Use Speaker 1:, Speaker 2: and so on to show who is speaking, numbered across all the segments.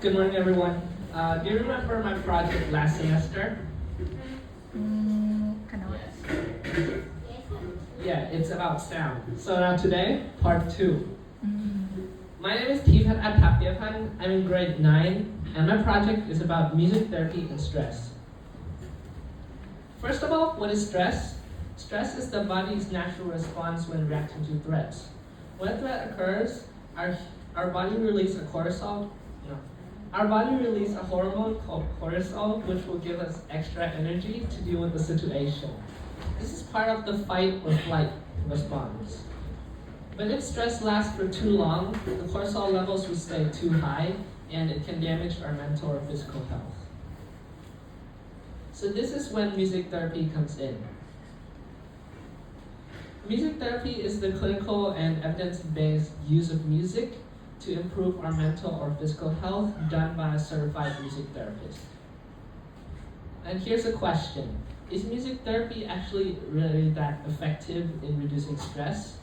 Speaker 1: Good morning, everyone. Do you remember my project last semester?
Speaker 2: Cannot.
Speaker 1: Yeah, it's about sound. So now today, part 2. My name is Tivan Atapyapan. I'm in grade 9, and my project is about music therapy and stress. First of all, what is stress? Stress is the body's natural response when reacting to threats. When a threat occurs, our body releases a cortisol. Our body releases a hormone called cortisol, which will give us extra energy to deal with the situation. This is part of the fight or flight response. But if stress lasts for too long, the cortisol levels will stay too high, and it can damage our mental or physical health. So this is when music therapy comes in. Music therapy is the clinical and evidence-based use of music to improve our mental or physical health done by a certified music therapist. And here's a question. Is music therapy actually really that effective in reducing stress?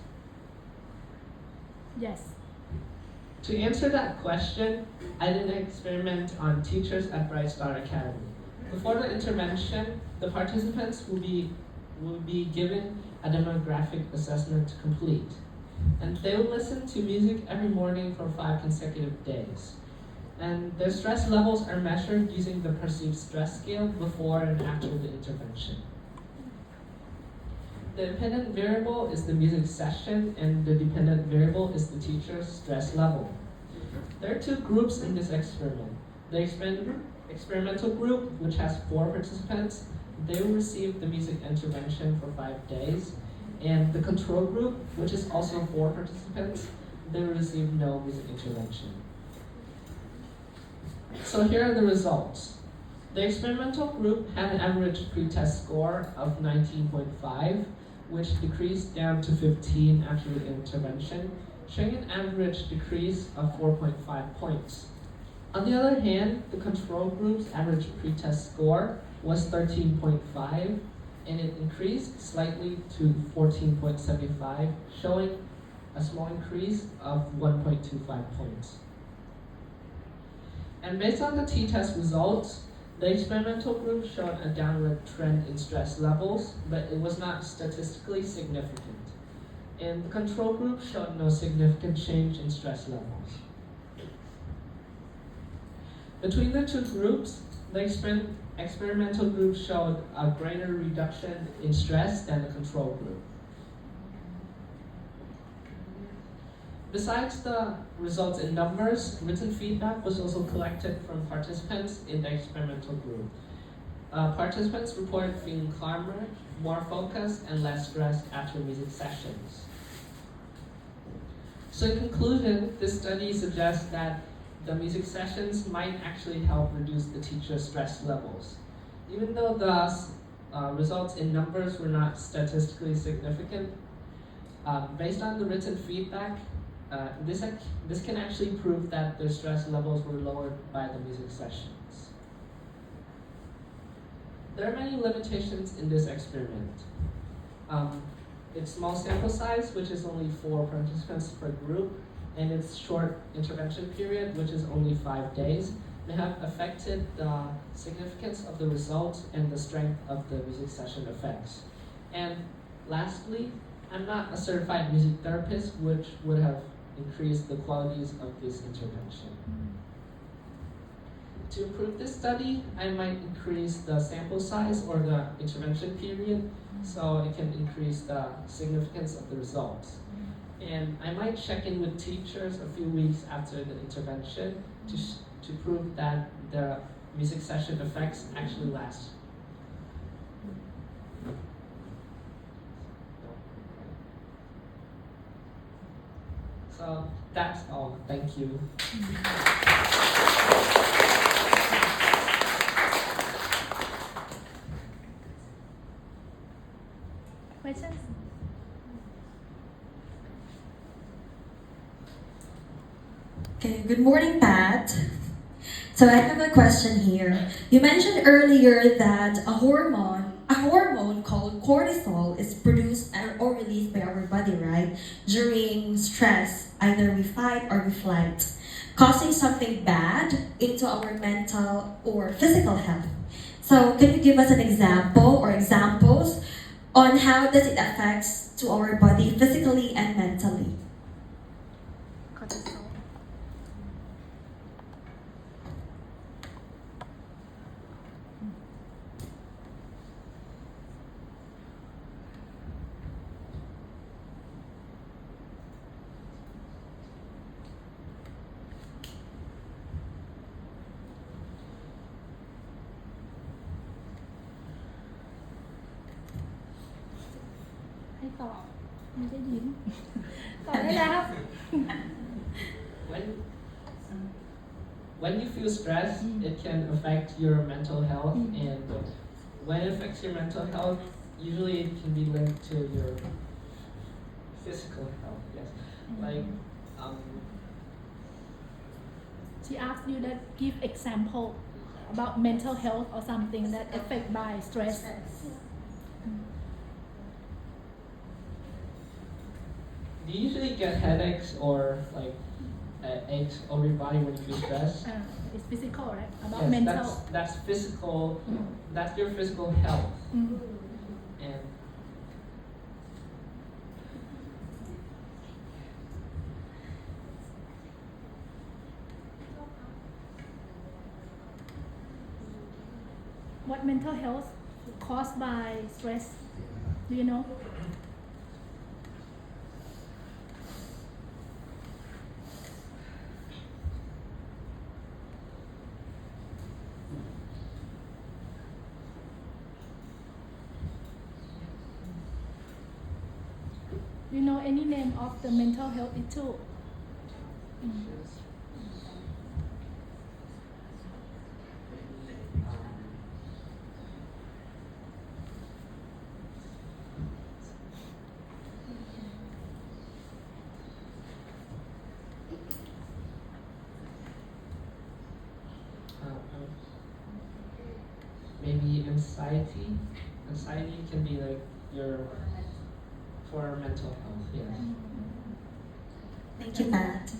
Speaker 2: Yes.
Speaker 1: To answer that question, I did an experiment on teachers at Bright Star Academy. Before the intervention, the participants will be given a demographic assessment to complete. And they will listen to music every morning for 5 consecutive days. And their stress levels are measured using the perceived stress scale before and after the intervention. The independent variable is the music session, and the dependent variable is the teacher's stress level. There are 2 groups in this experiment. The experimental group, which has 4 participants, they will receive the music intervention for 5 days. And the control group, which is also 4 participants, they will receive no music intervention. So here are the results. The experimental group had an average pretest score of 19.5, which decreased down to 15 after the intervention, showing an average decrease of 4.5 points. On the other hand, the control group's average pretest score was 13.5, and it increased slightly to 14.75, showing a small increase of 1.25 points. And based on the t-test results, the experimental group showed a downward trend in stress levels, but it was not statistically significant. And the control group showed no significant change in stress levels. Between the 2 groups, the experimental group showed a greater reduction in stress than the control group. Besides the results in numbers, written feedback was also collected from participants in the experimental group. Participants reported feeling calmer, more focused, and less stressed after music sessions. So in conclusion, this study suggests that the music sessions might actually help reduce the teacher's stress levels. Even though the results in numbers were not statistically significant, based on the written feedback, this can actually prove that their stress levels were lowered by the music sessions. There are many limitations in this experiment. Its small sample size, which is only 4 participants per group, and its short intervention period, which is only 5 days, may have affected the significance of the results and the strength of the music session effects. And lastly, I'm not a certified music therapist, which would have increased the qualities of this intervention. To improve this study, I might increase the sample size or the intervention period so it can increase the significance of the results. And I might check in with teachers a few weeks after the intervention to prove that the music session effects actually last. So that's all. Thank you.
Speaker 2: Questions?
Speaker 3: Okay, good morning, Pat. So I have a question here. You mentioned earlier that a hormone called cortisol is produced or released by our body, right? During stress, either we fight or we flight, causing something bad into our mental or physical health. So can you give us an example or examples on how does it affects to our body physically and mentally?
Speaker 1: When when you feel stressed, it can affect your mental health, and when it affects your mental health, usually it can be linked to your physical health. Yes, like
Speaker 2: She asked you that give example about mental health or something that affect by stress.
Speaker 1: do you usually get headaches or like aches over your body when you feel stressed?
Speaker 2: It's physical, right? About
Speaker 1: Yes,
Speaker 2: mental.
Speaker 1: that's physical. That's your physical health, and
Speaker 2: What mental health caused by stress? Do you know? Do you know any name of the mental health issue?
Speaker 1: maybe anxiety. Anxiety can be like your for mental health. Yes.
Speaker 3: Thank you, Pat.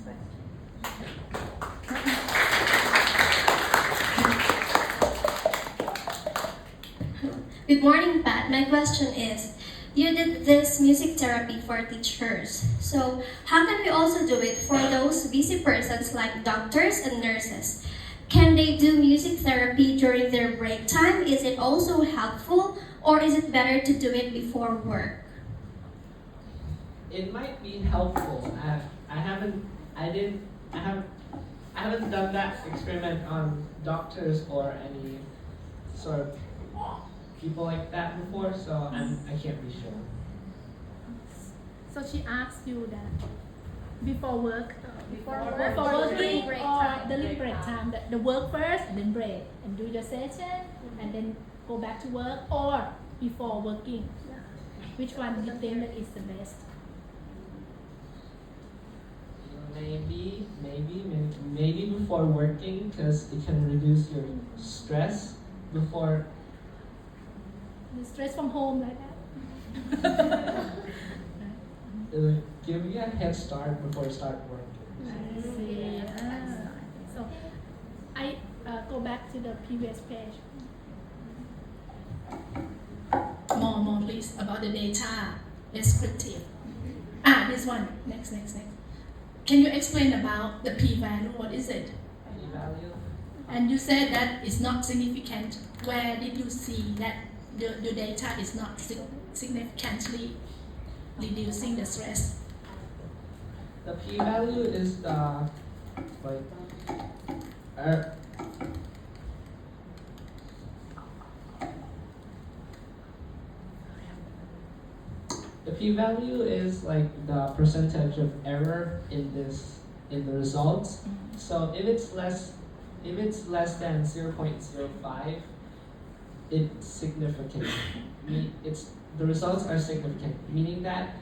Speaker 4: Good morning, Pat. My question is, you did this music therapy for teachers. So, how can we also do it for those busy persons like doctors and nurses? Can they do music therapy during their break time? Is it also helpful, or is it better to do it before work?
Speaker 1: It might be helpful. I haven't I didn't I haven't done that experiment on doctors or any sort of people like that before, so I can't be sure.
Speaker 2: So she asked you that before work,
Speaker 5: Before
Speaker 2: working
Speaker 5: break
Speaker 2: or
Speaker 5: time.
Speaker 2: during break time. The work first, then break, and do your session, and then go back to work, or before working. Which one do you think that is the best?
Speaker 1: Maybe before working, because it can reduce your stress before.
Speaker 2: The stress from home like that.
Speaker 1: It'll give you a head start before you start working.
Speaker 2: I see. So I go back to the previous page.
Speaker 5: More, please, about the data descriptive. This one. Next. Can you explain about the p-value? What is it?
Speaker 1: P-value.
Speaker 5: And you said that it's not significant. Where did you see that the data is not significantly reducing the stress?
Speaker 1: The p-value is the like the p-value is like the percentage of error in the results. So if it's less than 0.05, it's significant. The results are significant, meaning that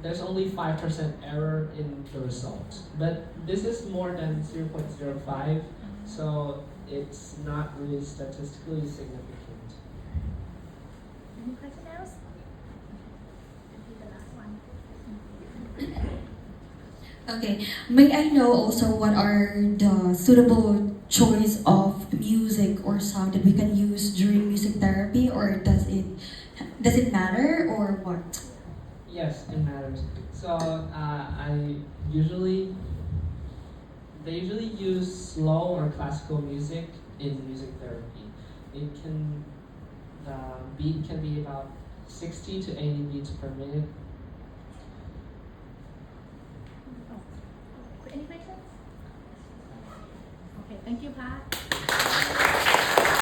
Speaker 1: there's only 5% error in the results. But this is more than 0.05, so it's not really statistically significant.
Speaker 2: Any question else? The last one.
Speaker 3: Okay, may I know also what are the suitable choice of music or song that we can use during music therapy, or does it matter or what?
Speaker 1: Yes, it matters. So they usually use slow or classical music in music therapy. The beat can be about 60 to 80 beats per minute.
Speaker 2: Any questions? Okay, thank you, Pat.